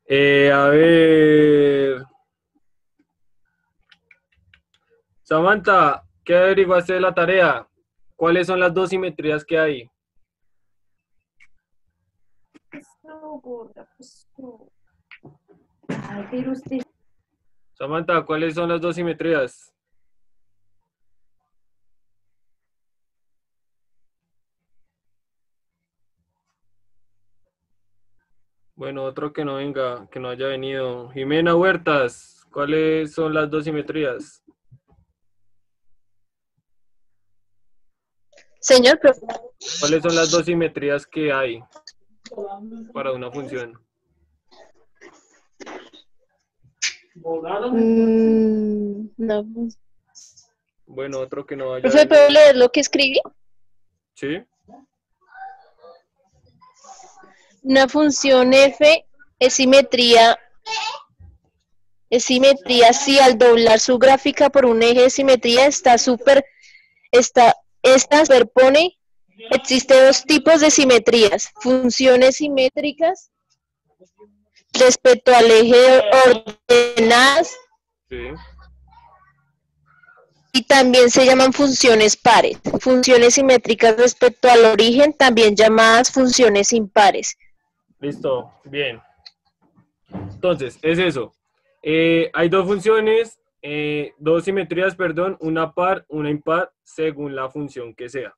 A ver. Samantha, ¿qué averiguaste de la tarea? ¿Cuáles son las dos simetrías que hay? No, gorda, pues no. Ay, pero usted. Samantha, ¿cuáles son las dos simetrías? Bueno, otro que no venga, que no haya venido. Jimena Huertas, ¿cuáles son las dos simetrías? Señor profesor. ¿Cuáles son las dos simetrías que hay para una función? No. Bueno, otro que no haya Profe, ¿puedo venido. leer lo que escribí? ¿Sí? Una función f es simetría si al doblar su gráfica por un eje de simetría esta superpone. Existen dos tipos de simetrías: funciones simétricas respecto al eje ordenadas Sí. y también se llaman funciones pares. Funciones simétricas respecto al origen, también llamadas funciones impares. Listo, bien. Entonces, es eso. Hay dos funciones, dos simetrías, perdón, una par, una impar, según la función que sea.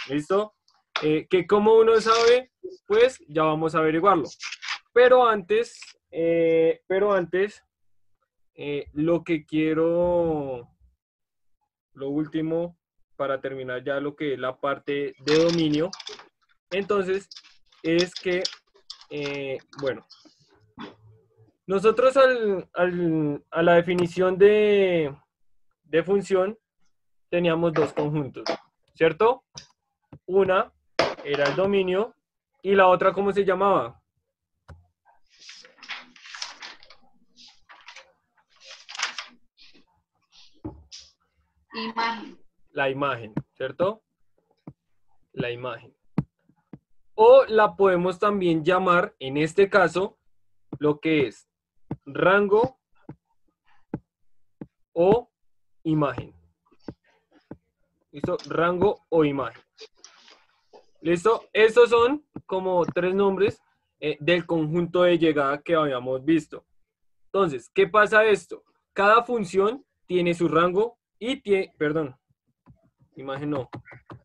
¿Listo? Que como uno sabe, pues ya vamos a averiguarlo. Pero antes, lo que quiero, lo último, para terminar ya lo que es la parte de dominio, entonces, es que, bueno, nosotros a la definición de función teníamos dos conjuntos, ¿cierto? Una era el dominio y la otra, ¿cómo se llamaba? Imagen. La imagen, ¿cierto? La imagen. O la podemos también llamar, en este caso, lo que es rango o imagen. ¿Listo? Rango o imagen. ¿Listo? Estos son como tres nombres del conjunto de llegada que habíamos visto. Entonces, ¿qué pasa esto? Cada función tiene su rango y tiene, perdón, imagen no,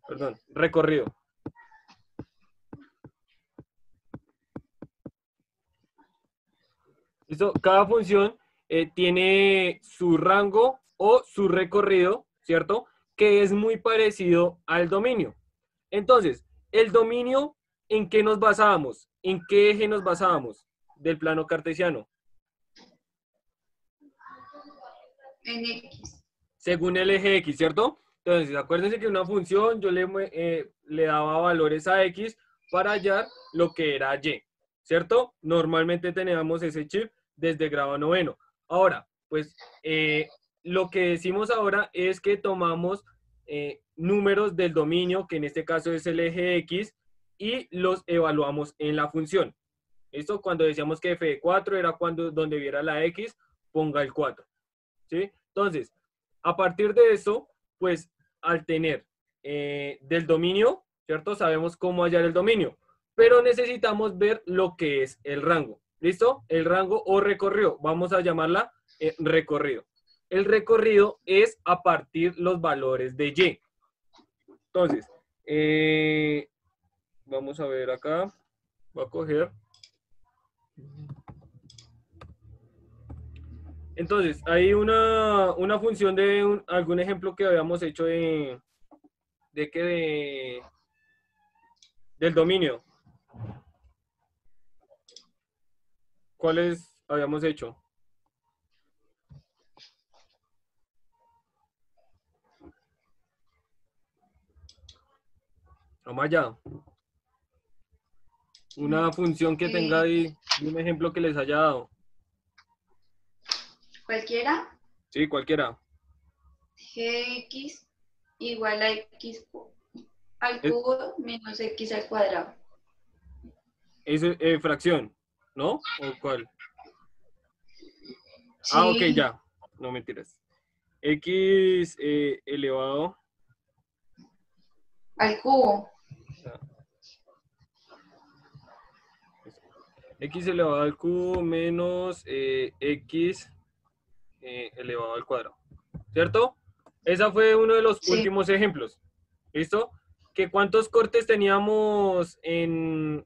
perdón, recorrido. ¿Listo? Cada función tiene su rango o su recorrido, ¿cierto? Que es muy parecido al dominio. Entonces, el dominio, ¿en qué nos basábamos? ¿En qué eje nos basábamos del plano cartesiano? En X. Según el eje X, ¿cierto? Entonces, acuérdense que una función yo le daba valores a X para hallar lo que era Y, ¿cierto? Normalmente teníamos ese chip desde grado noveno. Ahora, pues, lo que decimos ahora es que tomamos números del dominio, que en este caso es el eje X, y los evaluamos en la función. ¿Listo? Cuando decíamos que f de 4 era cuando donde viera la X, ponga el 4. ¿Sí? Entonces, a partir de eso, pues al tener del dominio, ¿cierto? Sabemos cómo hallar el dominio, pero necesitamos ver lo que es el rango. ¿Listo? El rango o recorrido. Vamos a llamarla recorrido. El recorrido es a partir los valores de Y. Entonces, vamos a ver acá. Voy a coger. Entonces, hay una función de algún ejemplo que habíamos hecho del dominio. ¿Cuáles habíamos hecho? Amaya. Una función que tenga ahí, un ejemplo que les haya dado. Cualquiera. Sí, cualquiera. Gx igual a x al cubo menos x al cuadrado. Es fracción, ¿no? ¿O cuál? Ah, ok, Sí. ya. No mentiras. X elevado Al cubo. X elevado al cubo menos X elevado al cuadrado. ¿Cierto? Ese fue uno de los Sí. últimos ejemplos. ¿Listo? ¿Que cuántos cortes teníamos en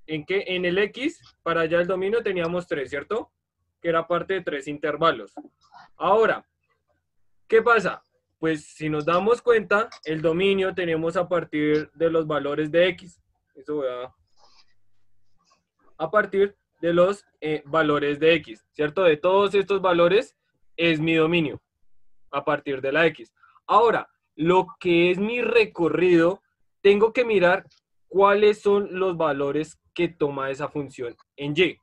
qué? En el X, para allá el dominio teníamos 3, ¿cierto? Que era parte de 3 intervalos. Ahora, ¿qué pasa? Pues si nos damos cuenta, el dominio tenemos a partir de los valores de X. Eso voy a partir de los valores de X, ¿cierto? De todos estos valores es mi dominio a partir de la X. Ahora, lo que es mi recorrido, tengo que mirar cuáles son los valores que toma esa función en Y,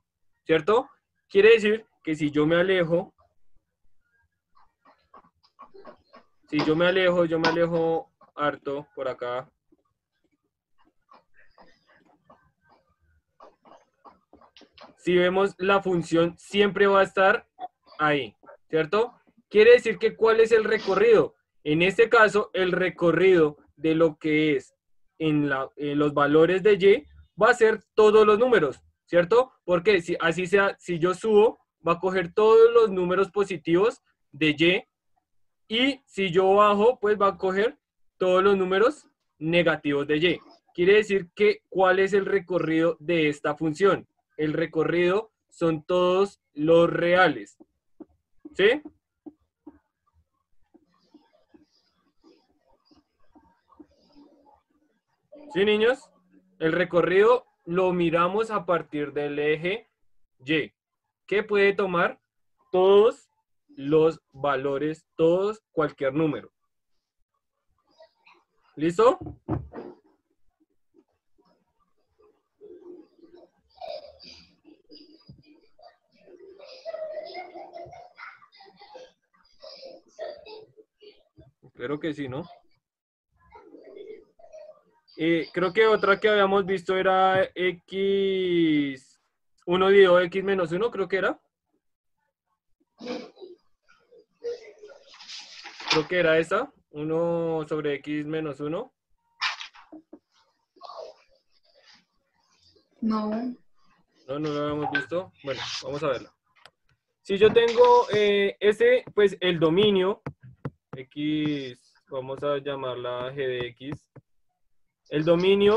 ¿cierto? Quiere decir que si yo me alejo harto por acá. Si vemos, la función siempre va a estar ahí, ¿cierto? Quiere decir que ¿cuál es el recorrido? En este caso, el recorrido de lo que es en los valores de Y va a ser todos los números, ¿cierto? Porque si así sea, si yo subo, va a coger todos los números positivos de Y si yo bajo, pues va a coger todos los números negativos de Y. Quiere decir que ¿cuál es el recorrido de esta función? El recorrido son todos los reales. ¿Sí? ¿Sí, niños? El recorrido lo miramos a partir del eje Y, que puede tomar todos los valores, todos, cualquier número. ¿Listo? Espero que sí, ¿no? Creo que otra que habíamos visto era X, 1 dividido X menos 1, creo que era. Creo que era esa, 1 sobre X menos 1. No. No, no lo habíamos visto. Bueno, vamos a verla. Si yo tengo pues el dominio, X, vamos a llamarla G de X. El dominio,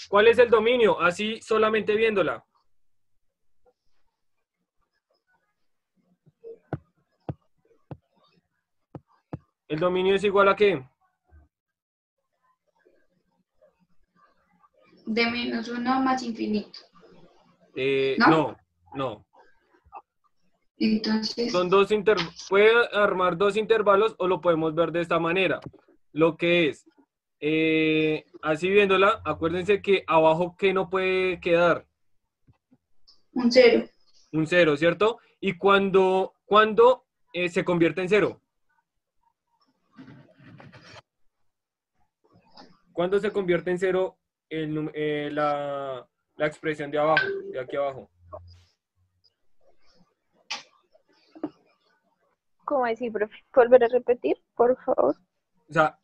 ¿cuál es el dominio? Así solamente viéndola. ¿El dominio es igual a qué? De -1 más infinito. No, no. Entonces, Son puede armar dos intervalos o lo podemos ver de esta manera. Lo que es, así viéndola, acuérdense que abajo, ¿qué no puede quedar? un 0. Un 0, ¿cierto? Y cuando se convierte en 0. ¿Cuándo se convierte en 0 la expresión de abajo, de aquí abajo? ¿Cómo así, profe? ¿Volver a repetir, por favor? O sea,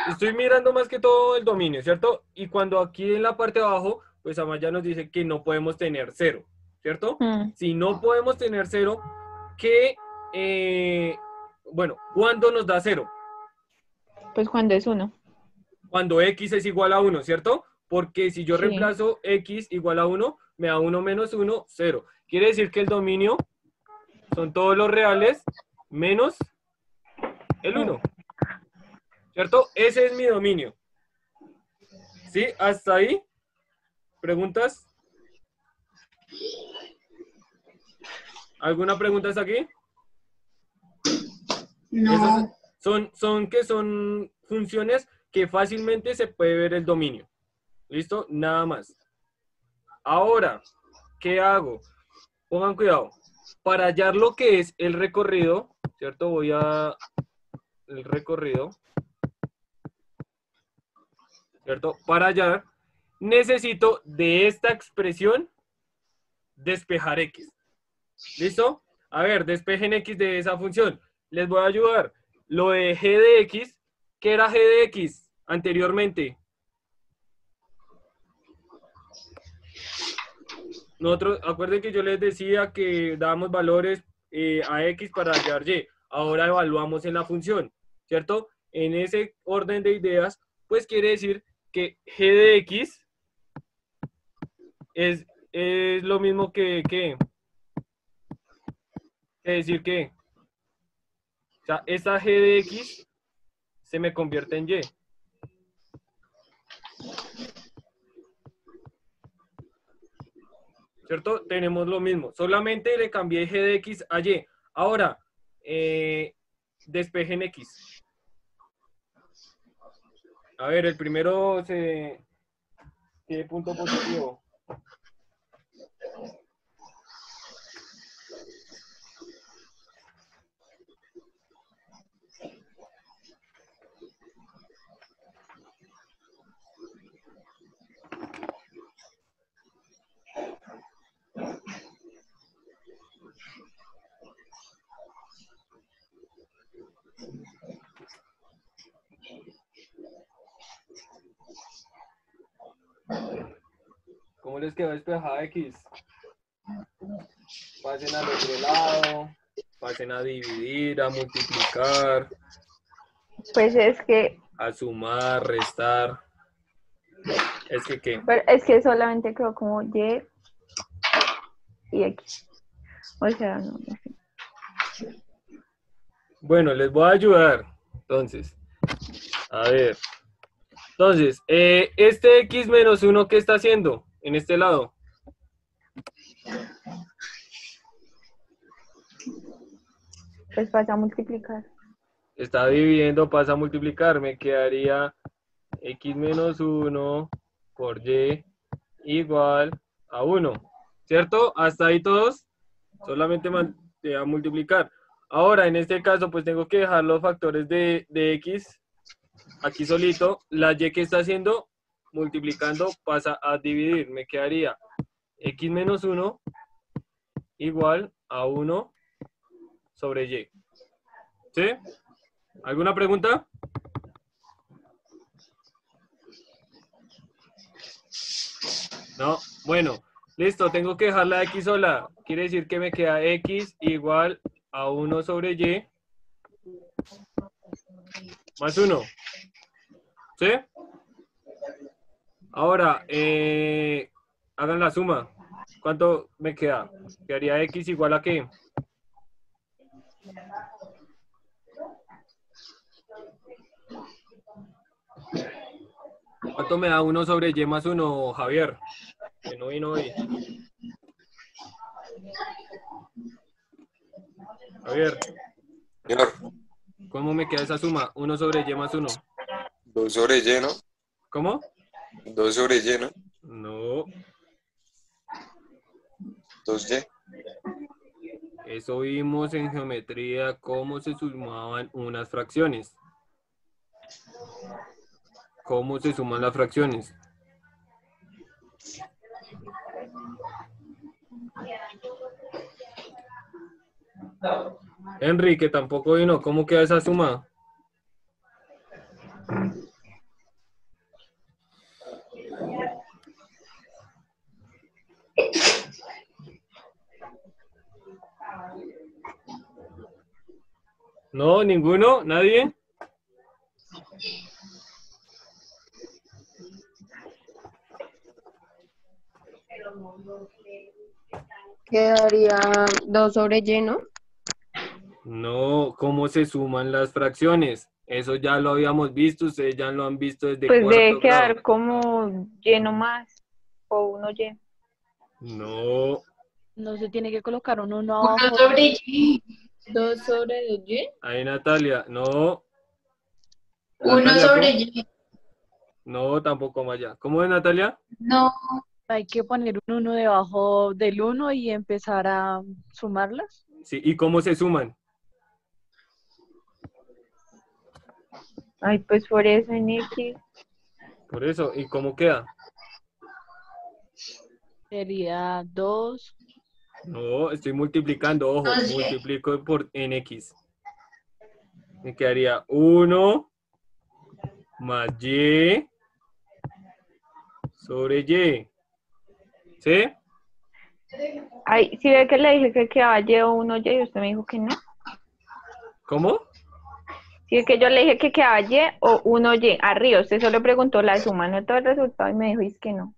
estoy mirando más que todo el dominio, ¿cierto? Y cuando aquí en la parte de abajo, pues Amaya nos dice que no podemos tener 0, ¿cierto? Si no podemos tener 0, bueno, ¿cuándo nos da 0? Pues cuando es 1. Cuando X es igual a 1, ¿cierto? Porque si yo Sí. reemplazo X igual a 1, me da 1 menos 1, 0. Quiere decir que el dominio son todos los reales menos el 1. ¿Cierto? Ese es mi dominio. ¿Sí? ¿Hasta ahí? ¿Preguntas? ¿Alguna pregunta hasta aquí? No. Son funciones que fácilmente se puede ver el dominio. ¿Listo? Nada más. Ahora, ¿qué hago? Pongan cuidado. Para hallar lo que es el recorrido, ¿cierto? Voy a el recorrido, ¿cierto? Para hallar, necesito de esta expresión despejar X. ¿Listo? A ver, despejen X de esa función. Les voy a ayudar. Lo de g de X, ¿qué era g de X anteriormente? Nosotros, acuerden que yo les decía que dábamos valores a X para hallar Y. Ahora evaluamos en la función, ¿cierto? En ese orden de ideas, pues quiere decir que g de X es lo mismo que decir que, o sea, esta g de X se me convierte en Y. ¿Cierto? Tenemos lo mismo. Solamente le cambié g de X a Y. Ahora, despejen X. A ver, el primero ¿qué punto positivo? ¿Cómo les quedó despejada X? Pasen al otro lado, pasen a dividir, a multiplicar, Pues es que, a sumar, restar. Es que, ¿qué? pero es que solamente quedó como Y y X. O sea, no sé. Bueno, les voy a ayudar. Entonces, a ver. Entonces, este X menos 1, ¿qué está haciendo en este lado? Pues pasa a multiplicar. Está dividiendo, pasa a multiplicar. Me quedaría X menos 1 por Y igual a 1. ¿Cierto? Hasta ahí todos. Solamente a multiplicar. Ahora, en este caso, pues tengo que dejar los factores de X aquí solito. La Y que está haciendo, multiplicando, pasa a dividir. Me quedaría X menos 1 igual a 1 sobre Y. ¿Sí? ¿Alguna pregunta? No. Bueno, listo. Tengo que dejar la X sola. Quiere decir que me queda X igual a 1 sobre Y más 1. ¿Sí? Ahora, hagan la suma. ¿Cuánto me queda? Quedaría X igual a ¿qué? ¿Cuánto me da 1 sobre Y más 1, Javier? Que no vino hoy. Javier, Señor, ¿cómo me queda esa suma? 1 sobre Y más 1. 2 sobre Y, ¿no? ¿Cómo? 2 sobre Y, ¿no? No, 2Y. eso vimos en geometría, cómo se sumaban unas fracciones. ¿Cómo se suman las fracciones? Enrique tampoco vino. ¿Cómo queda esa suma? No, ninguno, nadie. Quedaría 2 sobre Y, ¿no? No, ¿cómo se suman las fracciones? Eso ya lo habíamos visto, ustedes ya lo han visto desde Pues debe cuarto grado. quedar como lleno más. O 1 Y. No, No se tiene que colocar un 1 1 abajo. sobre Y. 2 sobre Y. ahí Natalia, no. 1 Natalia, sobre ¿cómo? Y. No, tampoco Maya. ¿Cómo es Natalia? No. Hay que poner un 1 debajo del 1 y empezar a sumarlas. Sí, ¿y cómo se suman? Ay, pues por eso en X. Por eso, ¿y cómo queda? Sería 2 No, estoy multiplicando, ojo, 2y. multiplico en X. Me quedaría 1 más Y sobre Y. ¿Sí? Ay, si ve que le dije que quedaba Y o 1Y y usted me dijo que no. ¿Cómo? Si es que yo le dije que quedaba Y o 1Y. Arriba, usted solo preguntó la suma, no todo el resultado y me dijo es que no.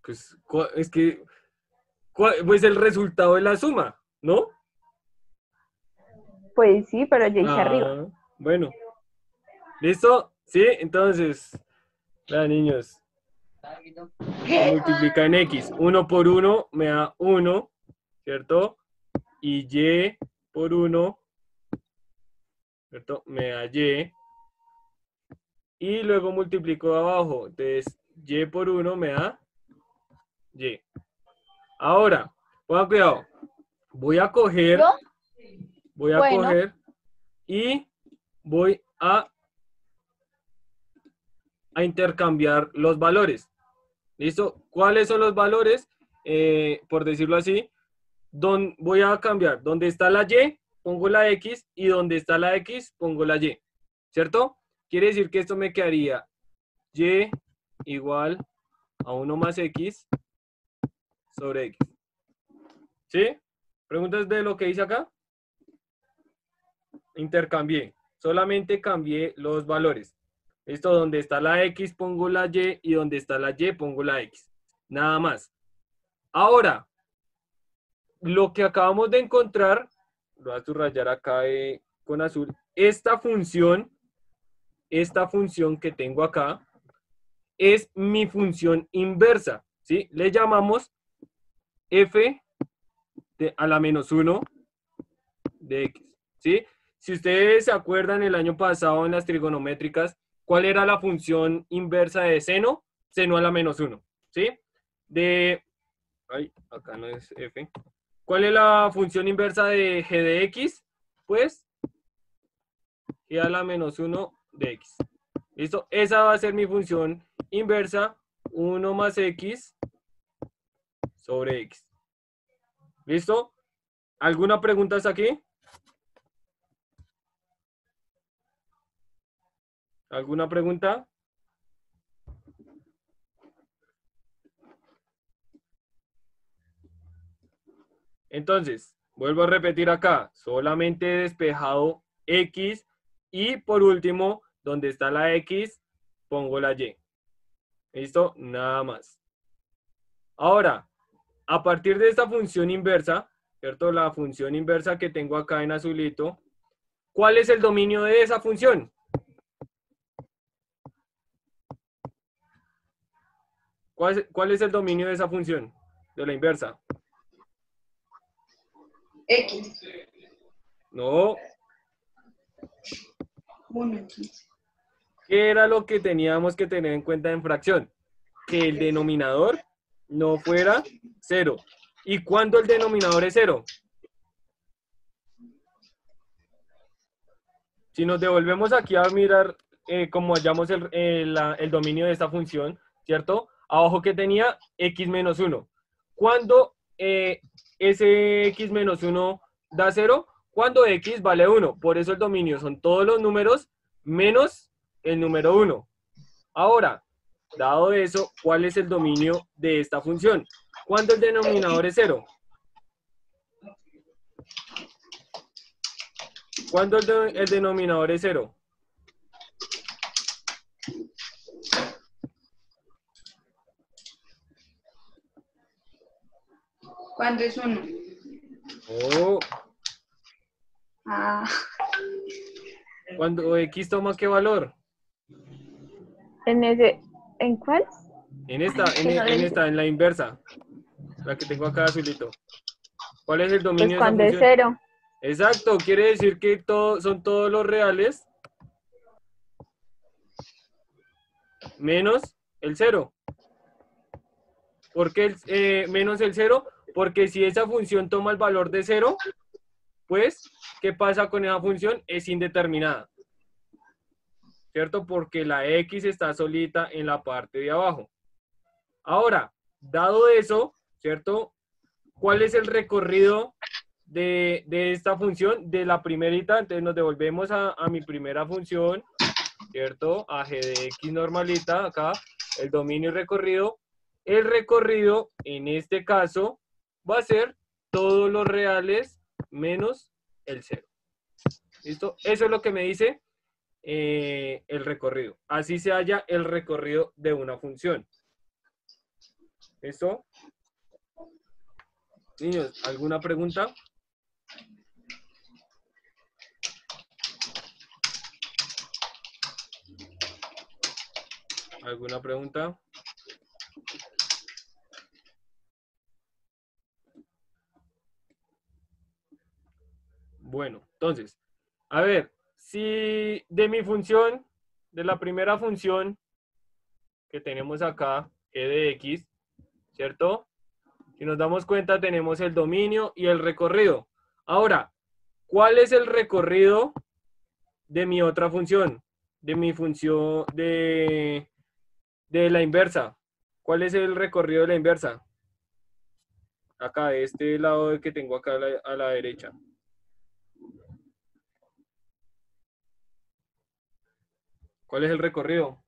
Pues es que, pues el resultado de la suma, ¿no? Pues sí, pero yo hice arriba. Ah, bueno. ¿Listo? Sí, entonces, vean, niños. Se multiplica en X. 1 por 1 me da 1, ¿cierto? Y Y por 1, ¿cierto? Me da Y. Y luego multiplico abajo. Entonces, Y por 1 me da Y. Ahora, pongan cuidado. Voy a coger, ¿Yo? voy a Bueno. coger y voy a intercambiar los valores. ¿Listo? ¿Cuáles son los valores? Por decirlo así, voy a cambiar. Donde está la Y, pongo la X, y donde está la X, pongo la Y. ¿Cierto? Quiere decir que esto me quedaría Y igual a 1 más X sobre X. ¿Sí? ¿Preguntas de lo que hice acá? Intercambié. Solamente cambié los valores. Esto, donde está la X pongo la Y donde está la Y pongo la X. Nada más. Ahora, lo que acabamos de encontrar, lo voy a subrayar acá con azul, esta función que tengo acá, es mi función inversa, ¿sí? Le llamamos f a la menos 1 de x, ¿sí? Si ustedes se acuerdan el año pasado en las trigonométricas, ¿cuál era la función inversa de seno? Seno a la menos 1, ¿sí? Acá no es f. ¿Cuál es la función inversa de g de x? Pues g a la menos 1 de x. ¿Listo? Esa va a ser mi función inversa, 1 más x sobre x. ¿Listo? ¿Alguna pregunta hasta aquí? ¿Alguna pregunta? Entonces, vuelvo a repetir acá, solamente he despejado x y por último, donde está la x, pongo la y. ¿Listo? Nada más. Ahora, a partir de esta función inversa, ¿cierto? La función inversa que tengo acá en azulito, ¿cuál es el dominio de esa función? ¿Cuál es el dominio de esa función? De la inversa. X. No. 1. ¿Qué era lo que teníamos que tener en cuenta en fracción? Que el denominador no fuera 0. ¿Y cuándo el denominador es 0? Si nos devolvemos aquí a mirar cómo hallamos el dominio de esta función, ¿cierto? Abajo que tenía x menos 1. ¿Cuándo ese x menos 1 da 0? Cuando x vale 1. Por eso el dominio son todos los números menos el número 1. Ahora, dado eso, ¿cuál es el dominio de esta función? ¿Cuándo el denominador es 0? ¿Cuándo el denominador es 0? ¿Cuándo es 1? Oh, Ah, cuando x toma ¿qué valor? ¿En cuál? En esta, Ay, que no le- en la inversa. La que tengo acá azulito. ¿Cuál es el Pues dominio de esa cuando es función? 0. Exacto, quiere decir que son todos los reales menos el 0. ¿Por qué menos el 0? Porque si esa función toma el valor de 0, pues, ¿qué pasa con esa función? Es indeterminada. ¿Cierto? Porque la x está solita en la parte de abajo. Ahora, dado eso, ¿cierto? ¿cuál es el recorrido de esta función? De la primerita, entonces nos devolvemos a mi primera función, ¿cierto? A g de x normalita, acá, el dominio y recorrido. El recorrido, en este caso, va a ser todos los reales menos el 0. ¿Listo? Eso es lo que me dice el recorrido. Así se halla el recorrido de una función. ¿Listo? Niños, ¿alguna pregunta? ¿Alguna pregunta? Bueno, entonces, a ver, si de mi función, de la primera función que tenemos acá, g de x, ¿cierto? Si nos damos cuenta, tenemos el dominio y el recorrido. Ahora, ¿cuál es el recorrido de mi otra función? De mi función de la inversa. ¿Cuál es el recorrido de la inversa? Acá, de este lado que tengo acá a la derecha. ¿Cuál es el recorrido?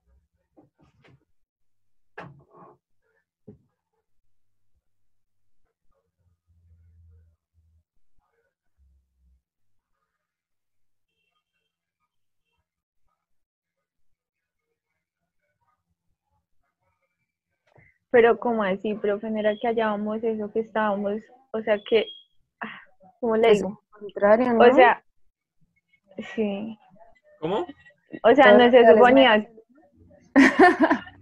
Pero como así, profe, no era que hallábamos eso que estábamos, o sea que, ¿cómo le Es digo? contrario, ¿no? O sea, sí, ¿Cómo? o sea, Todos no los se reales suponía.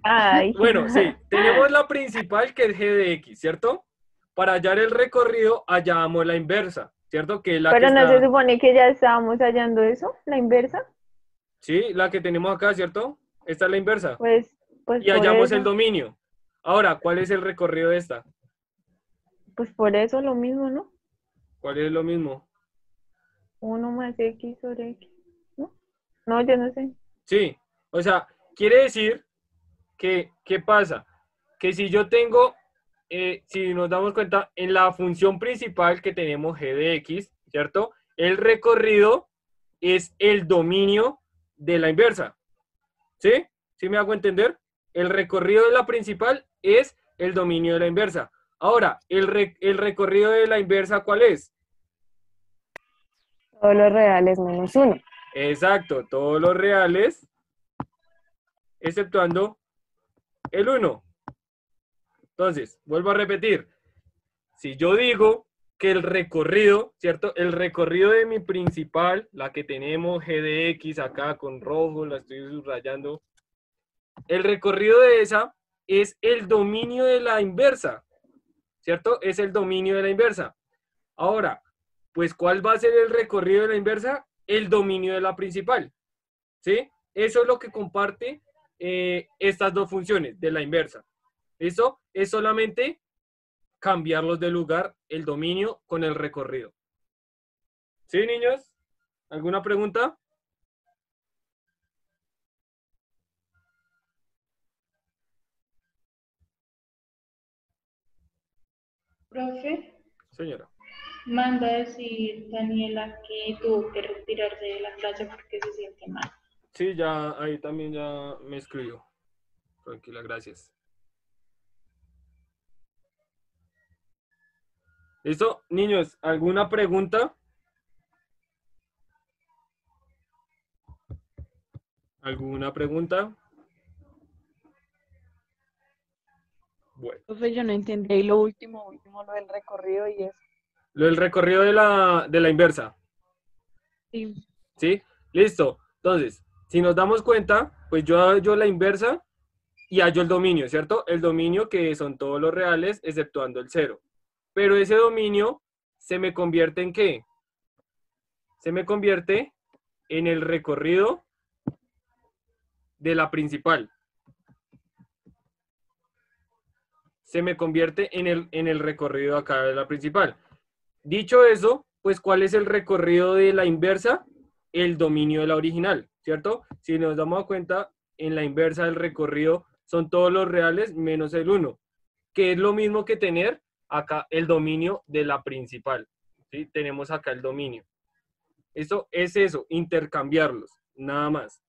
Ay, Bueno, sí, tenemos la principal que es g de x, ¿cierto? Para hallar el recorrido, hallamos la inversa, ¿cierto? Que es la que pero no se está, supone que ya estábamos hallando eso, la inversa, sí, la que tenemos acá, ¿cierto? Esta es la inversa. pues Y por hallamos el eso, dominio. Ahora, ¿cuál es el recorrido de esta? pues por eso lo mismo, ¿no? ¿Cuál es lo mismo? 1 más x sobre x, ¿no? No, yo no sé. Sí, o sea, quiere decir que, ¿qué pasa? Que si yo tengo, si nos damos cuenta, en la función principal que tenemos g de x, ¿cierto? El recorrido es el dominio de la inversa. ¿Sí? ¿Sí me hago entender? El recorrido de la principal es el dominio de la inversa. Ahora, el recorrido de la inversa, ¿cuál es? Todos los reales menos 1. Exacto, todos los reales, exceptuando el 1. Entonces, vuelvo a repetir. Si yo digo que el recorrido, ¿cierto? El recorrido de mi principal, la que tenemos g de x acá con rojo, la estoy subrayando. El recorrido de esa es el dominio de la inversa, ¿cierto? Es el dominio de la inversa. Ahora, pues, ¿cuál va a ser el recorrido de la inversa? El dominio de la principal, ¿sí? Eso es lo que comparte estas dos funciones de la inversa. ¿Listo? Es solamente cambiarlos de lugar, el dominio con el recorrido. ¿Sí, niños? ¿Alguna pregunta? Profe, Señora. manda a decir Daniela que tuvo que retirarse de la clase porque se siente mal. Sí, ya ahí también ya me escribió. Tranquila, gracias. ¿Listo? Niños, ¿alguna pregunta? ¿Alguna pregunta? Bueno, Profe, yo no entendí ahí lo último, lo del recorrido y eso. lo del recorrido de la inversa. Sí. ¿Sí? Listo. Entonces, si nos damos cuenta, pues yo hallo la inversa y hallo el dominio, ¿cierto? El dominio que son todos los reales, exceptuando el 0. Pero ese dominio se me convierte ¿en qué? Se me convierte en el recorrido de la principal. Se me convierte en el recorrido acá de la principal. Dicho eso, pues ¿cuál es el recorrido de la inversa? El dominio de la original, ¿cierto? Si nos damos cuenta, en la inversa del recorrido son todos los reales menos el 1, que es lo mismo que tener acá el dominio de la principal. ¿Sí? Tenemos acá el dominio. Esto es eso, intercambiarlos, nada más.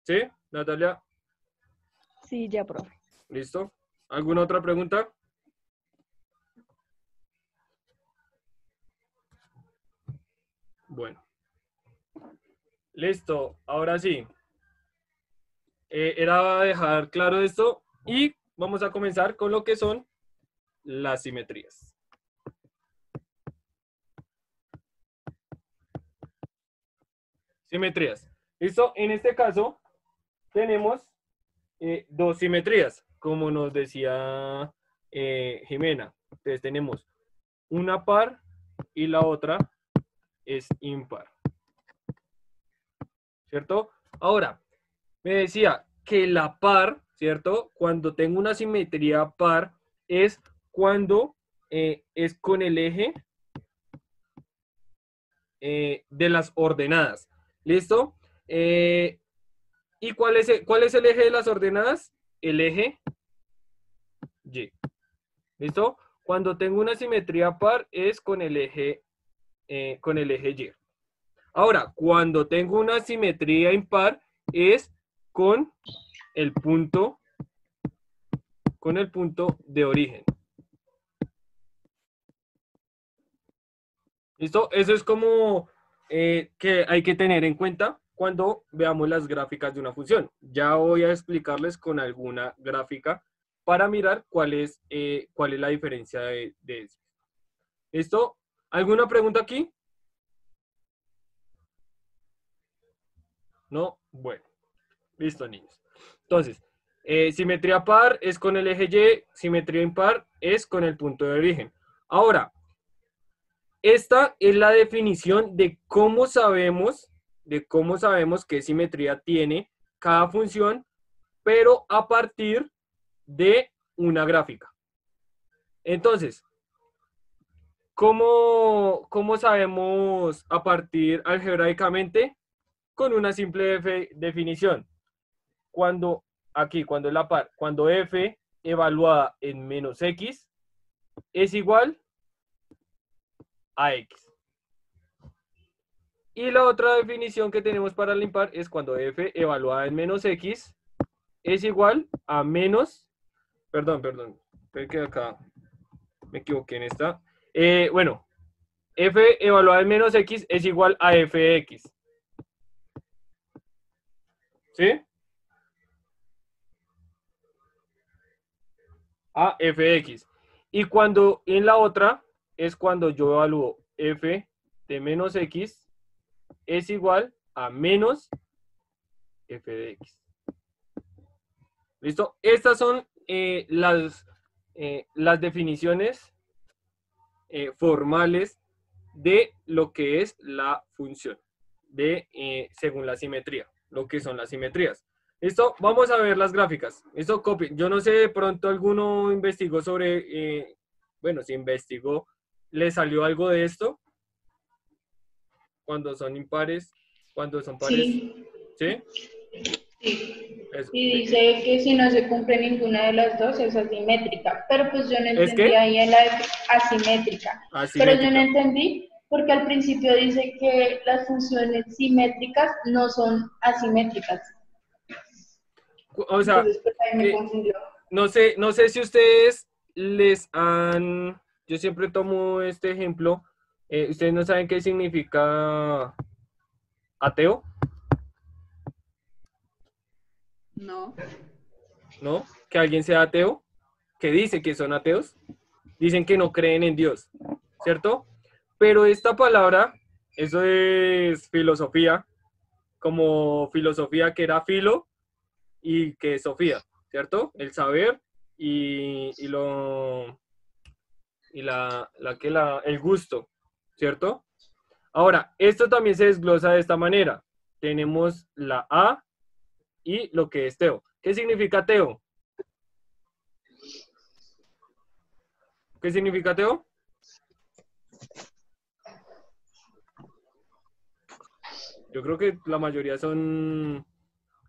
¿Sí, Natalia? Sí, ya, profe. ¿Listo? ¿Alguna otra pregunta? Bueno. Listo, ahora sí. Era dejar claro esto y vamos a comenzar con lo que son las simetrías. Simetrías. ¿Listo? En este caso tenemos dos simetrías, como nos decía Jimena. Entonces tenemos una par y la otra es impar. ¿Cierto? Ahora, me decía que la par, ¿cierto? Cuando tengo una simetría par es cuando es con el eje de las ordenadas. ¿Listo? ¿Y cuál es el eje de las ordenadas? El eje Y. ¿Listo? Cuando tengo una simetría par es con el eje Y. Ahora, cuando tengo una simetría impar es con el punto de origen. ¿Listo? Eso es como que hay que tener en cuenta cuando veamos las gráficas de una función. Ya voy a explicarles con alguna gráfica para mirar cuál es la diferencia de eso. ¿Listo? ¿Alguna pregunta aquí? ¿No? Bueno. Listo, niños. Entonces, simetría par es con el eje Y, simetría impar es con el punto de origen. Ahora, esta es la definición de cómo sabemos qué simetría tiene cada función, pero a partir de una gráfica. Entonces, ¿cómo sabemos a partir algebraicamente? Con una simple definición. Cuando es la par, cuando f evaluada en menos x es igual a x. Y la otra definición que tenemos para el impar es cuando f evaluada en menos x es igual a menos, perdón, creo que acá me equivoqué en esta. Bueno, f evaluada en menos x es igual a fx. ¿Sí? A fx. Y cuando en la otra es cuando yo evalúo f de menos x es igual a menos f de x. ¿Listo? Estas son las definiciones formales de lo que es la función, según la simetría, lo que son las simetrías. ¿Listo? Vamos a ver las gráficas. ¿Listo? Copien. Yo no sé, de pronto alguno investigó sobre, bueno, si investigó, ¿le salió algo de esto? Cuando son impares, cuando son pares. Sí. ¿Sí? Sí. Eso. Y dice que si no se cumple ninguna de las dos es asimétrica. Pero pues yo no ¿Es entendí qué? ahí en la asimétrica. Pero yo no entendí porque al principio dice que las funciones simétricas no son asimétricas. O sea, entonces pues ahí me confundió. no sé si ustedes les han, yo siempre tomo este ejemplo, ustedes no saben qué significa ateo, No. ¿no? Que alguien sea ateo, que dice que son ateos, dicen que no creen en Dios, ¿cierto? Pero esta palabra, eso es filosofía, como filosofía que era filo y que es Sofía, ¿cierto? El saber el gusto, ¿cierto? Ahora, esto también se desglosa de esta manera. Tenemos la A y lo que es teo. ¿Qué significa teo? ¿Qué significa teo? Yo creo que la mayoría son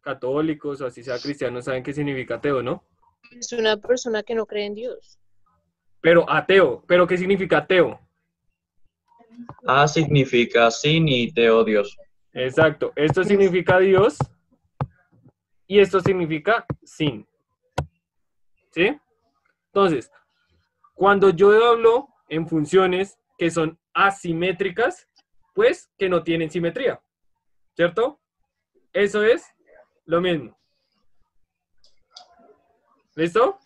católicos o así sea cristianos, saben qué significa ateo, ¿no? Es una persona que no cree en Dios. Pero ateo. ¿Pero qué significa ateo? A significa sin y teo Dios. Exacto. Esto significa Dios y esto significa sin. ¿Sí? Entonces, cuando yo hablo en funciones que son asimétricas, pues que no tienen simetría, ¿cierto? Eso es lo mismo. ¿Listo?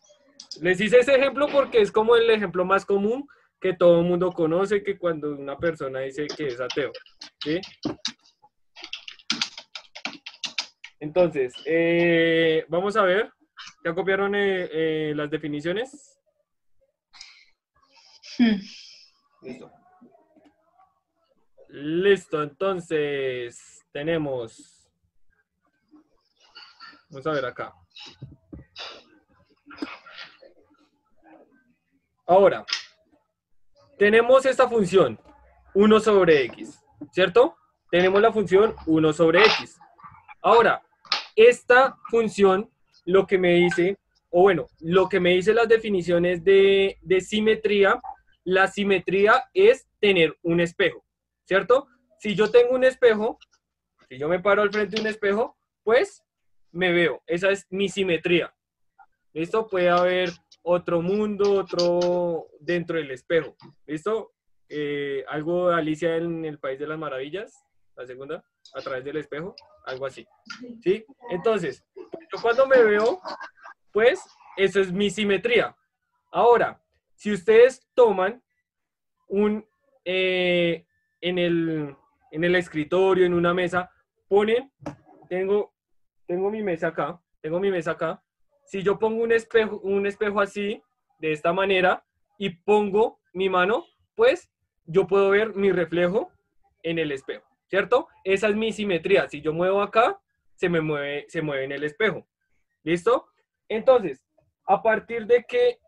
Les hice ese ejemplo porque es como el ejemplo más común que todo el mundo conoce, que cuando una persona dice que es ateo, ¿sí? Entonces, vamos a ver. ¿Ya copiaron las definiciones? Listo. Listo, entonces tenemos... Vamos a ver acá. Ahora, tenemos esta función, 1 sobre x, ¿cierto? Tenemos la función 1 sobre x. Ahora, esta función, lo que me dice, o bueno, lo que me dice las definiciones de simetría, la simetría es tener un espejo, ¿cierto? Si yo tengo un espejo, si yo me paro al frente de un espejo, pues me veo. Esa es mi simetría. ¿Listo? Puede haber otro mundo, otro dentro del espejo. ¿Listo? Algo de Alicia en el País de las Maravillas, la segunda, a través del espejo, algo así. ¿Sí? Entonces, yo cuando me veo, pues eso es mi simetría. Ahora, si ustedes toman en el escritorio, en una mesa, ponen, tengo mi mesa acá, si yo pongo un espejo así, de esta manera, y pongo mi mano, pues yo puedo ver mi reflejo en el espejo, ¿cierto? Esa es mi simetría. Si yo muevo acá, se mueve en el espejo. ¿Listo? Entonces, ¿a partir de qué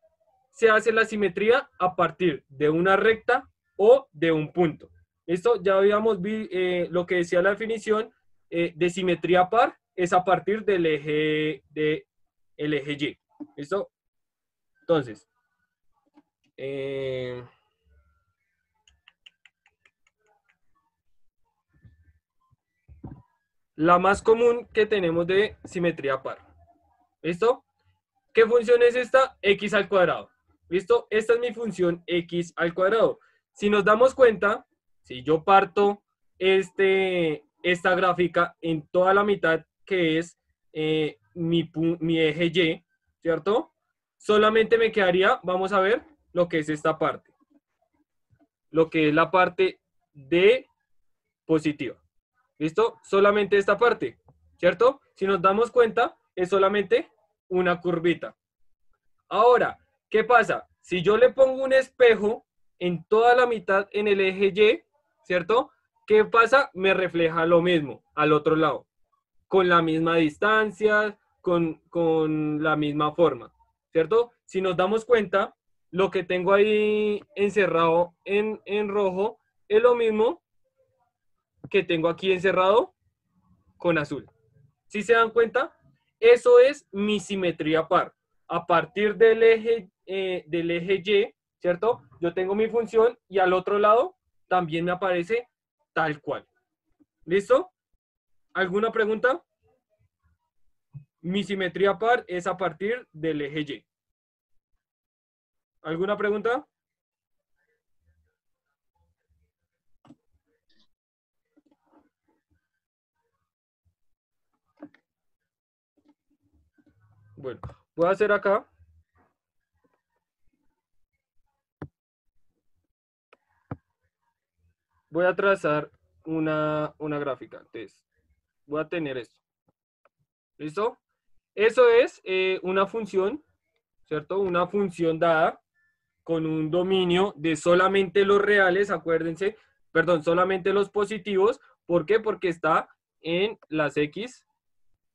se hace la simetría? A partir de una recta o de un punto. ¿Listo? Ya habíamos visto lo que decía la definición de simetría par, es a partir del eje Y. ¿Listo? Entonces, la más común que tenemos de simetría par. ¿Listo? ¿Qué función es esta? X al cuadrado. ¿Listo? Esta es mi función X al cuadrado. Si nos damos cuenta, si yo parto esta gráfica en toda la mitad que es mi eje Y, ¿cierto? Solamente me quedaría, vamos a ver, lo que es esta parte. Lo que es la parte de positiva. ¿Listo? Solamente esta parte, ¿cierto? Si nos damos cuenta, es solamente una curvita. Ahora, ¿qué pasa? Si yo le pongo un espejo en toda la mitad en el eje Y, ¿cierto? ¿Qué pasa? Me refleja lo mismo al otro lado, con la misma distancia, con la misma forma, ¿cierto? Si nos damos cuenta, lo que tengo ahí encerrado en rojo es lo mismo que tengo aquí encerrado con azul. ¿Sí se dan cuenta? Eso es mi simetría par. A partir del eje Y, ¿cierto? Yo tengo mi función y al otro lado también me aparece tal cual. ¿Listo? ¿Alguna pregunta? Mi simetría par es a partir del eje Y. ¿Alguna pregunta? Bueno, voy a hacer acá. Voy a trazar una gráfica. Entonces, voy a tener esto. ¿Listo? Eso es una función, ¿cierto? Una función dada con un dominio de solamente los reales, acuérdense, perdón, solamente los positivos. ¿Por qué? Porque está en las X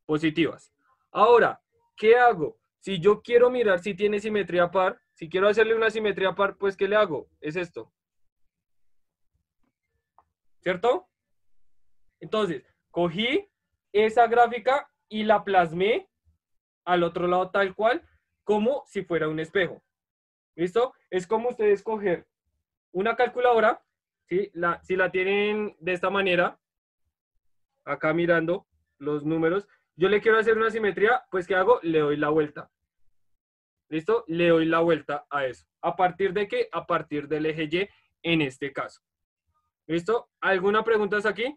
positivas. Ahora, ¿qué hago? Si yo quiero mirar si tiene simetría par, si quiero hacerle una simetría par, pues ¿qué le hago? Es esto. ¿Cierto? Entonces, cogí esa gráfica y la plasmé al otro lado tal cual, como si fuera un espejo. ¿Listo? Es como ustedes coger una calculadora, ¿sí? Si la tienen de esta manera, acá mirando los números, yo le quiero hacer una simetría, pues ¿qué hago? Le doy la vuelta. ¿Listo? Le doy la vuelta a eso. ¿A partir de qué? A partir del eje Y en este caso. ¿Listo? ¿Alguna pregunta hasta aquí?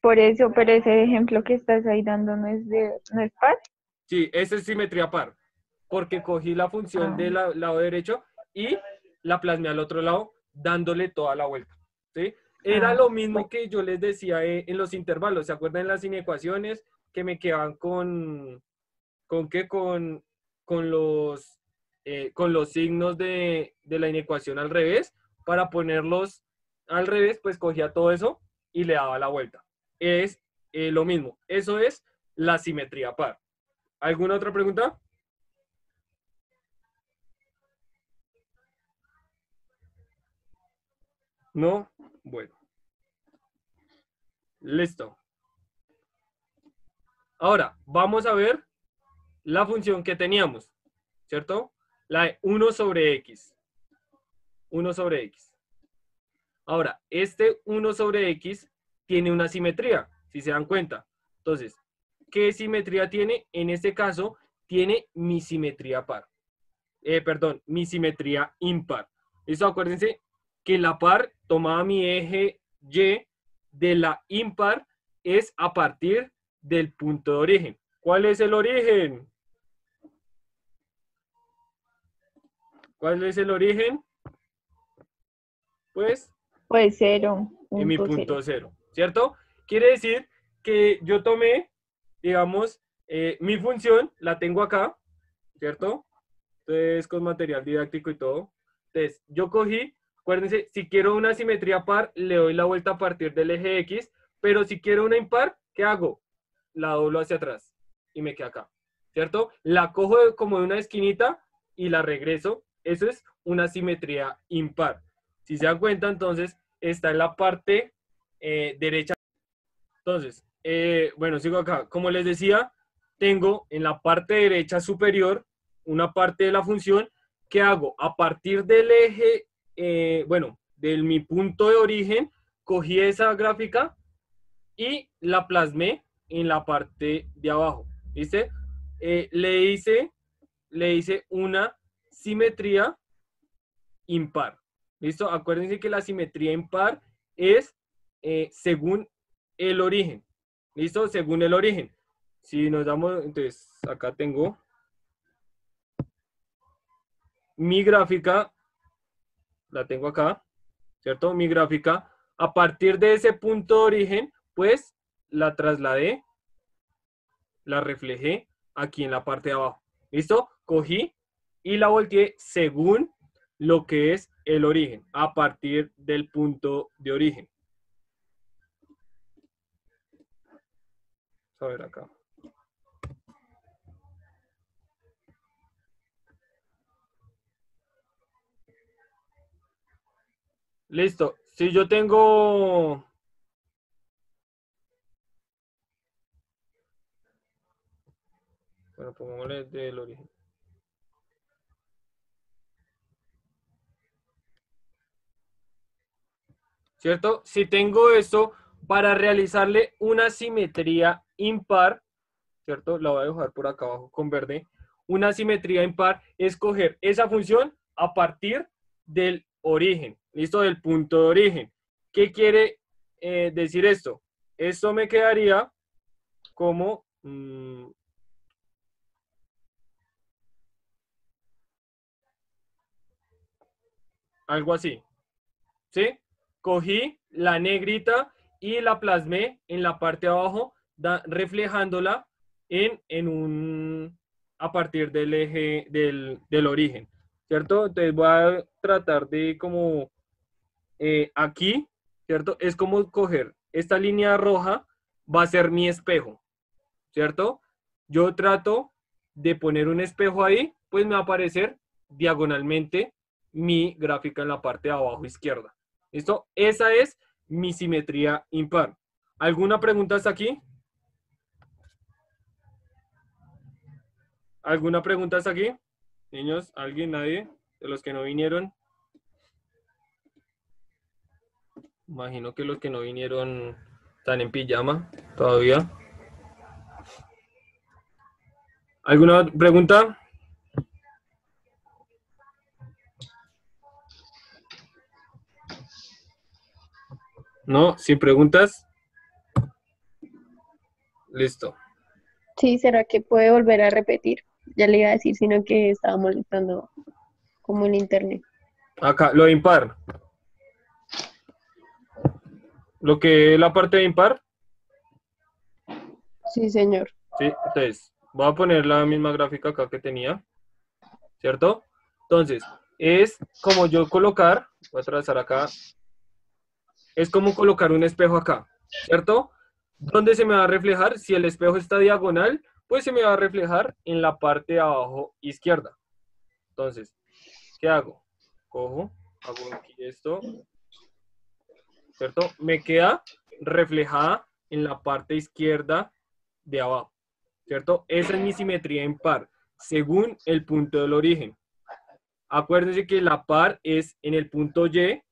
Por eso, pero ese ejemplo que estás ahí dando no es par. Sí, esa es simetría par. Porque cogí la función del lado derecho y la plasmé al otro lado, dándole toda la vuelta. ¿Sí? Era lo mismo que yo les decía en los intervalos. ¿Se acuerdan en las inecuaciones que me quedaban con qué? Con los signos de la inecuación al revés? Para ponerlos al revés, pues cogía todo eso y le daba la vuelta. Es lo mismo. Eso es la simetría par. ¿Alguna otra pregunta? ¿No? Bueno. Listo. Ahora, vamos a ver la función que teníamos, ¿cierto? La de 1 sobre x. 1 sobre x. Ahora, este 1 sobre x tiene una simetría, si se dan cuenta. Entonces, ¿qué simetría tiene? En este caso, tiene mi simetría par. Perdón, mi simetría impar. Eso acuérdense que la par tomaba mi eje Y, de la impar es a partir del punto de origen. ¿Cuál es el origen? ¿Cuál es el origen? Pues 0. En mi punto cero, ¿cierto? Quiere decir que yo tomé, digamos, mi función, la tengo acá, ¿cierto? Entonces, con material didáctico y todo. Entonces, yo cogí, acuérdense, si quiero una simetría par, le doy la vuelta a partir del eje X, pero si quiero una impar, ¿qué hago? La doblo hacia atrás y me queda acá, ¿cierto? La cojo como de una esquinita y la regreso. Eso es una simetría impar. Si se dan cuenta, entonces, está en la parte derecha. Entonces, bueno, sigo acá. Como les decía, tengo en la parte derecha superior una parte de la función que hago a partir del eje, bueno, de mi punto de origen, cogí esa gráfica y la plasmé en la parte de abajo. ¿Viste? Le hice una simetría impar. ¿Listo? Acuérdense que la simetría impar es según el origen. ¿Listo? Según el origen. Si nos damos, entonces, acá tengo mi gráfica, la tengo acá, ¿cierto? Mi gráfica, a partir de ese punto de origen, pues, la trasladé, la reflejé aquí en la parte de abajo. ¿Listo? Cogí y la volteé según lo que es el origen, a partir del punto de origen. Vamos a ver acá. Listo. Si yo tengo... Bueno, pongámosle del origen. ¿Cierto? Si tengo esto, para realizarle una simetría impar, ¿cierto? La voy a dejar por acá abajo con verde. Una simetría impar es coger esa función a partir del origen, ¿listo? Del punto de origen. ¿Qué quiere decir esto? Esto me quedaría como... algo así, ¿sí? Cogí la negrita y la plasmé en la parte de abajo, reflejándola a partir del eje del origen, ¿cierto? Entonces voy a tratar de como aquí, ¿cierto? Es como coger esta línea roja, va a ser mi espejo, ¿cierto? Yo trato de poner un espejo ahí, pues me va a aparecer diagonalmente mi gráfica en la parte de abajo izquierda. ¿Listo? Esa es mi simetría impar. ¿Alguna pregunta hasta aquí? ¿Alguna pregunta hasta aquí? Niños, ¿alguien? ¿Nadie? De los que no vinieron. Imagino que los que no vinieron están en pijama todavía. ¿Alguna pregunta? ¿No? ¿Sin preguntas? Listo. Sí, ¿será que puede volver a repetir? Ya le iba a decir, sino que estaba molestando como el internet. Acá, lo de impar. Lo que es la parte de impar. Sí, señor. Sí, entonces, voy a poner la misma gráfica acá que tenía, ¿cierto? Entonces, es como yo colocar, voy a trazar acá, es como colocar un espejo acá, ¿cierto? ¿Dónde se me va a reflejar? Si el espejo está diagonal, pues se me va a reflejar en la parte de abajo izquierda. Entonces, ¿qué hago? Cojo, hago aquí esto, ¿cierto? Me queda reflejada en la parte izquierda de abajo, ¿cierto? Esa es mi simetría impar, según el punto del origen. Acuérdense que la par es en el punto Y,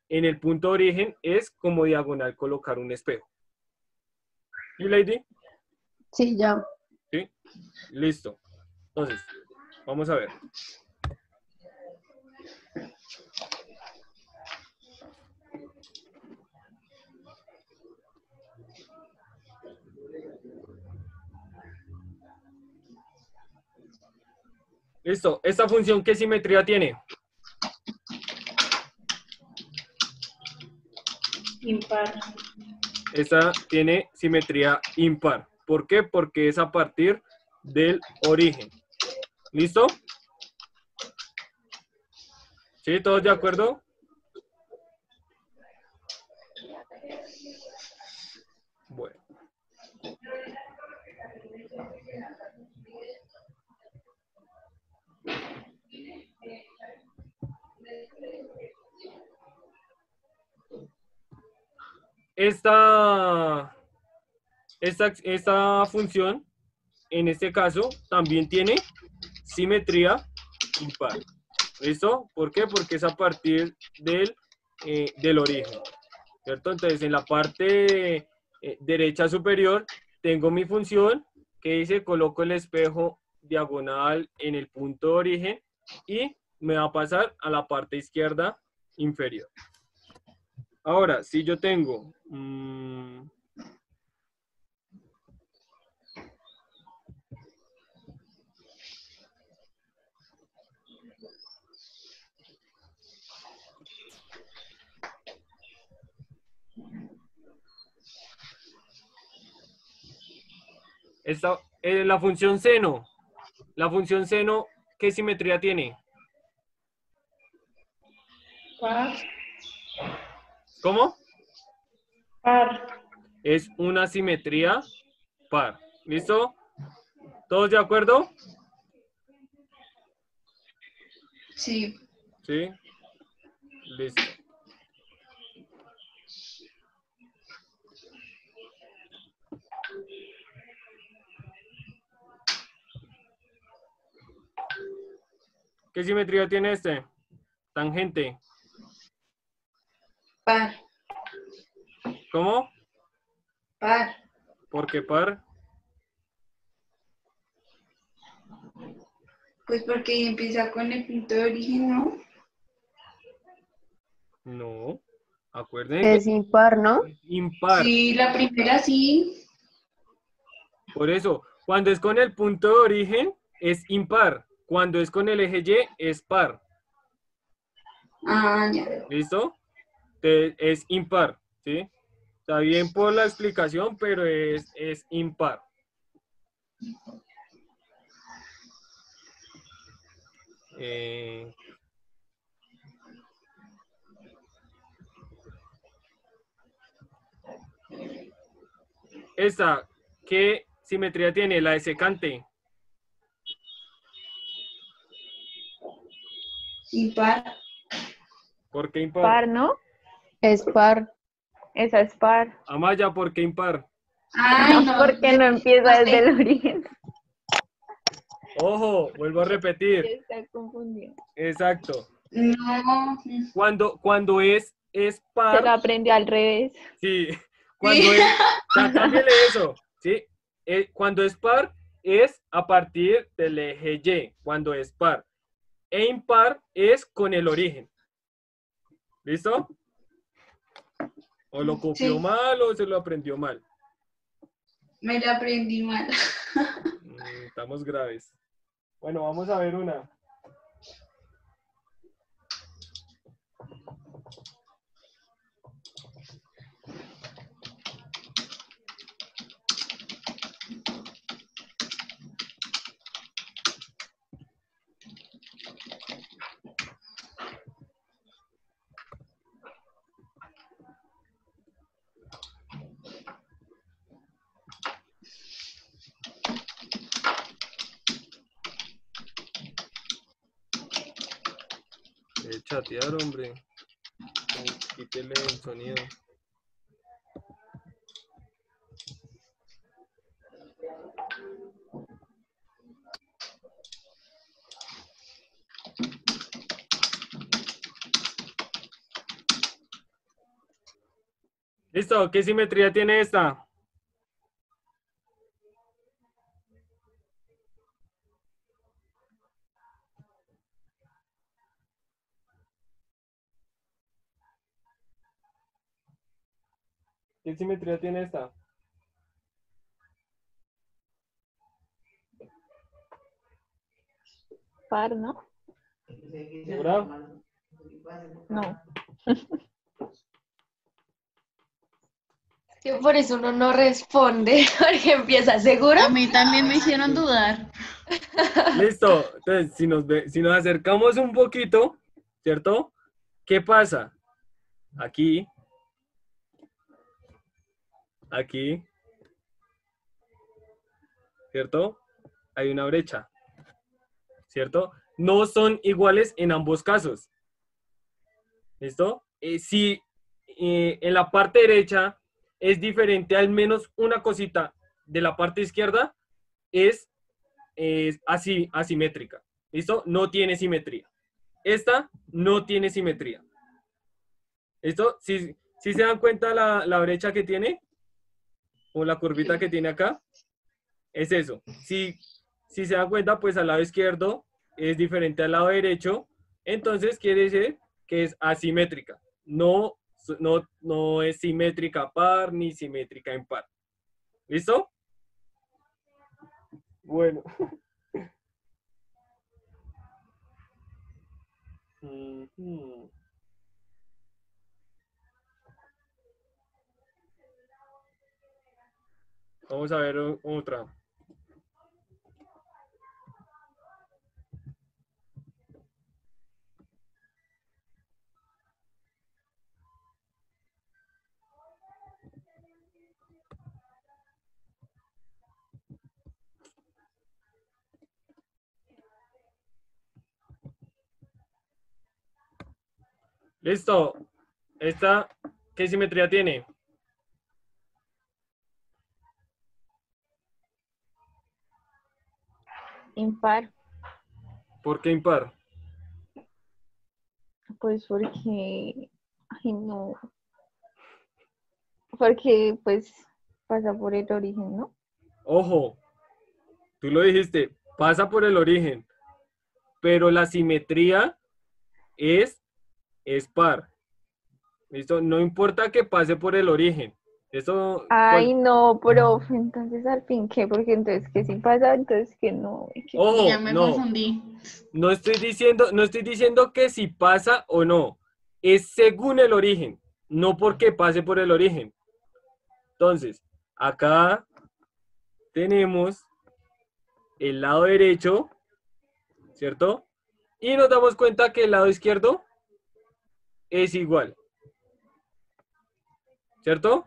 en el punto de origen es como diagonal colocar un espejo. ¿Y Lady? Sí, ya. ¿Sí? Listo. Entonces, vamos a ver. Listo. ¿Esta función qué simetría tiene? Impar. Esta tiene simetría impar. ¿Por qué? Porque es a partir del origen. ¿Listo? ¿Sí? ¿Todos de acuerdo? Bueno. Esta función, en este caso, también tiene simetría impar. ¿Listo? ¿Por qué? Porque es a partir del origen, ¿cierto? Entonces, en la parte derecha superior, tengo mi función que dice, coloco el espejo diagonal en el punto de origen y me va a pasar a la parte izquierda inferior. Ahora, si yo tengo... la función seno. La función seno, ¿qué simetría tiene? Par. ¿Cómo? Par. Es una simetría par. ¿Listo? ¿Todos de acuerdo? Sí. Sí. Listo. ¿Qué simetría tiene este? Tangente. Par. ¿Cómo? Par. ¿Por qué par? Pues porque empieza con el punto de origen, ¿no? No. Acuérdense Es impar, ¿no? que es impar. Sí, la primera sí. Por eso, cuando es con el punto de origen, es impar. Cuando es con el eje Y, es par. Ah, ya. ¿Listo? Es impar, ¿sí? Está bien por la explicación, pero es impar. Esta, ¿qué simetría tiene? La de secante. Impar. ¿Por qué impar? Par, ¿no? Es par. Esa es par. Amaya, ¿por qué impar? Ay, no. Porque no empieza no sé. desde el origen. Ojo, vuelvo a repetir. Está confundido. Exacto. No. Cuando es Se lo par, aprendió al revés. sí. Cuando es, cámbiale eso, ¿sí? Cuando es par, es a partir del eje Y, cuando es par. E impar es con el origen. ¿Listo? O lo copió Sí. mal o se lo aprendió mal. Me la aprendí mal. Estamos graves. Bueno, vamos a ver una. Chatear, hombre. Quítele el sonido. Listo, ¿qué simetría tiene esta? ¿Qué simetría tiene esta? Par, ¿no? ¿Segura? No. Que por eso uno no responde, porque empieza seguro. A mí también me hicieron dudar. Listo, entonces si nos acercamos un poquito, ¿cierto? ¿Qué pasa? Aquí, ¿cierto? Hay una brecha, ¿cierto? No son iguales en ambos casos. ¿Listo? Si en la parte derecha es diferente al menos una cosita de la parte izquierda, es así, asimétrica. ¿Listo? No tiene simetría. Esta no tiene simetría. ¿Listo? Si se dan cuenta la brecha que tiene, o la curvita que tiene acá, es eso. Si se dan cuenta, pues al lado izquierdo es diferente al lado derecho, entonces quiere decir que es asimétrica. No es simétrica par ni simétrica impar. ¿Listo? Bueno. Vamos a ver otra. Listo. Esta, ¿qué simetría tiene? Impar. ¿Por qué impar? Pues porque, ay no, porque pues pasa por el origen, ¿no? Ojo, tú lo dijiste, pasa por el origen, pero la simetría es par. ¿Listo? No importa que pase por el origen. Eso, Ay no, profe, entonces al fin, ¿qué? Porque entonces que si pasa, entonces que no. ojo, Ya me confundí. No estoy diciendo que si pasa o no. Es según el origen, no porque pase por el origen. Entonces, acá tenemos el lado derecho, ¿cierto? Y nos damos cuenta que el lado izquierdo es igual, ¿cierto?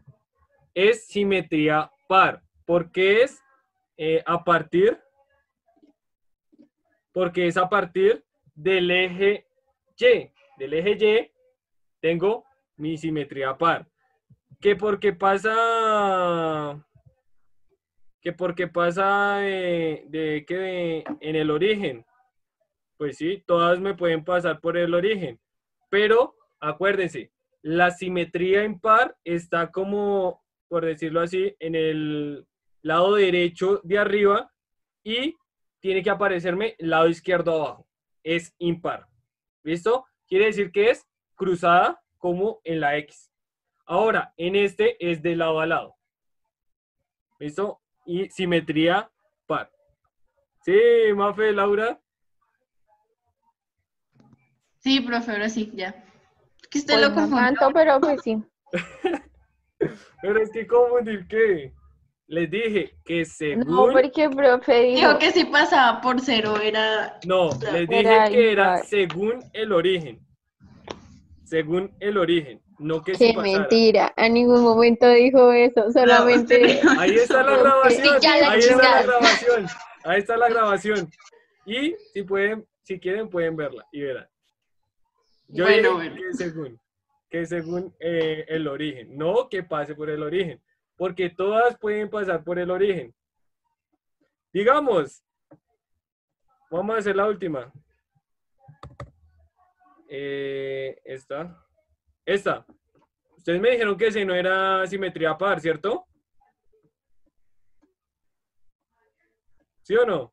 Es simetría par, porque es a partir del eje Y. Del eje Y tengo mi simetría par. ¿Qué que porque pasa en el origen. Pues sí, todas me pueden pasar por el origen. Pero acuérdense, la simetría impar está como, por decirlo así, en el lado derecho de arriba y tiene que aparecerme el lado izquierdo abajo. Es impar. ¿Listo? Quiere decir que es cruzada como en la X. Ahora, en este es de lado a lado. ¿Listo? Y simetría par. Sí, Mafe, Laura. Sí, profe, ahora sí, ya. Que usted Pues lo no confundió. tanto, pero pues sí. Pero es que confundir qué. Les dije que No, según... porque profe Dijo que si pasaba por 0 era... No, les dije Era que era impar. según el origen. Según el origen, no que si Qué pasara. mentira, a ningún momento dijo eso, solamente... Ahí está la grabación, Sí, ya la ahí está la chingada. grabación, ahí está la grabación. Y si pueden, si quieren, pueden verla y verán. Yo dije Bueno. que según el origen, no que pase por el origen, porque todas pueden pasar por el origen. Digamos, vamos a hacer la última. Esta. Ustedes me dijeron que ese no era simetría par, ¿cierto? ¿Sí o no?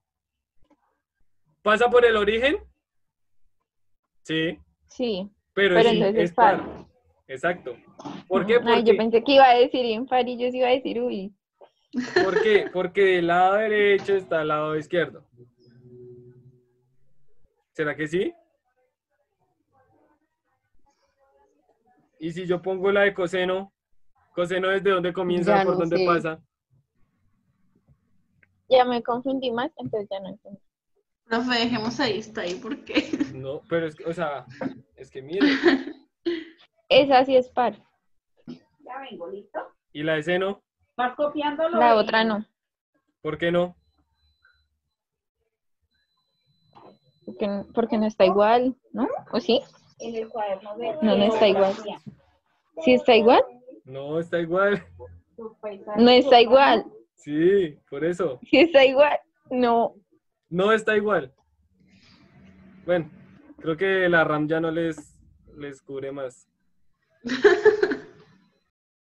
¿Pasa por el origen? Sí, Sí, pero pero sí, entonces es es par. par. Exacto. ¿Por qué? Ay, yo pensé que iba a decir impar y yo sí iba a decir uy. ¿Por qué? Porque del lado derecho está el lado izquierdo. ¿Será que sí? Y si yo pongo la de coseno, ¿coseno desde dónde comienza? Ya ¿Por no dónde sé. pasa? Ya me confundí más, entonces ya no entendí. Profe, dejemos ahí, está ahí, ¿por qué? No, pero es que, o sea, es que mire. Esa sí es par. Ya vengo, ¿listo? ¿Y la de seno? Vas copiándolo. La otra no, ¿Por qué no? porque no está igual, ¿no? ¿O sí? En el cuaderno de No, no está igual. geografía. ¿Sí está igual? No, está igual. Tu paisaje No está igual. Sí, por eso. ¿Sí está igual? No. No está igual. Bueno, creo que la RAM ya no les cubre más.